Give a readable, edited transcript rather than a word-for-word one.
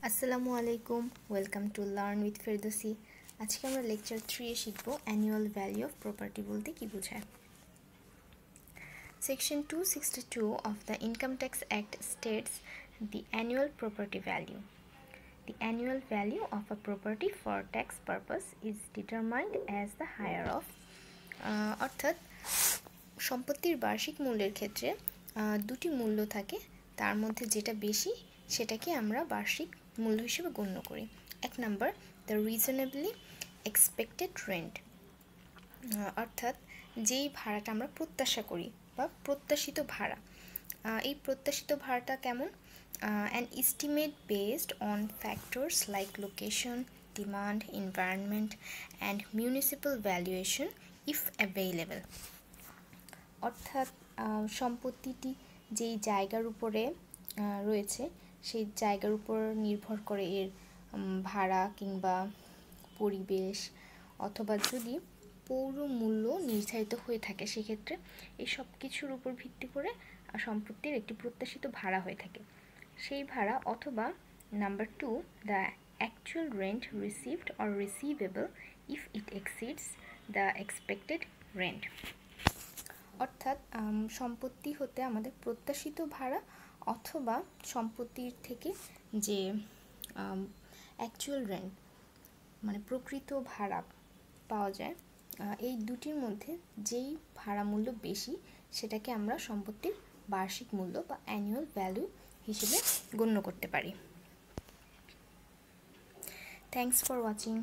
আসসালামু আলাইকুম, welcome to learn with Ferdousi. আজকে আমরা লেকচার 3 শিখব অ্যানুয়াল ভ্যালু অফ প্রপার্টি বলতে কি বোঝায়। Section 262 of the Income Tax Act states the annual property value. The annual value of a property for tax purpose is determined as the higher of অর্থাৎ সম্পত্তির বার্ষিক মূল্যের ক্ষেত্রে দুটি মূল্য থাকে, তার মধ্যে যেটা বেশি সেটাকে আমরা বার্ষিক মূল্য হিসেবে গণ্য করি। এক number, the reasonably expected rent, অর্থাৎ যেই ভাড়াটা আমরা প্রত্যাশা করি বা প্রত্যাশিত ভাড়া। এই প্রত্যাশিত ভাড়াটা কেমন? An estimate based on factors like location, demand, environment and municipal valuation if available. অর্থাৎ সম্পত্তিটি যেই জায়গার উপরে রয়েছে সেই জায়গার উপর নির্ভর করে এর ভাড়া কিংবা পরিবেশ, অথবা যদি পৌর মূল্য নির্ধারিত হয়ে থাকে সেক্ষেত্রে এই সব কিছুর উপর ভিত্তি করে সম্পত্তির একটি প্রত্যাশিত ভাড়া হয়ে থাকে। সেই ভাড়া, অথবা number 2, the actual rent received or receivable if it exceeds the expected rent. অর্থাৎ সম্পত্তি হতে আমাদের প্রত্যাশিত ভাড়া অথবা সম্পত্তির থেকে যে অ্যাকচুয়াল রেন্ট মানে প্রকৃত ভাড়া পাওয়া যায়, এই দুটির মধ্যে যেই ভাড়া মূল্য বেশি সেটাকে আমরা সম্পত্তির বার্ষিক মূল্য বা অ্যানুয়াল ভ্যালু হিসেবে গণ্য করতে পারি। Thanks for watching.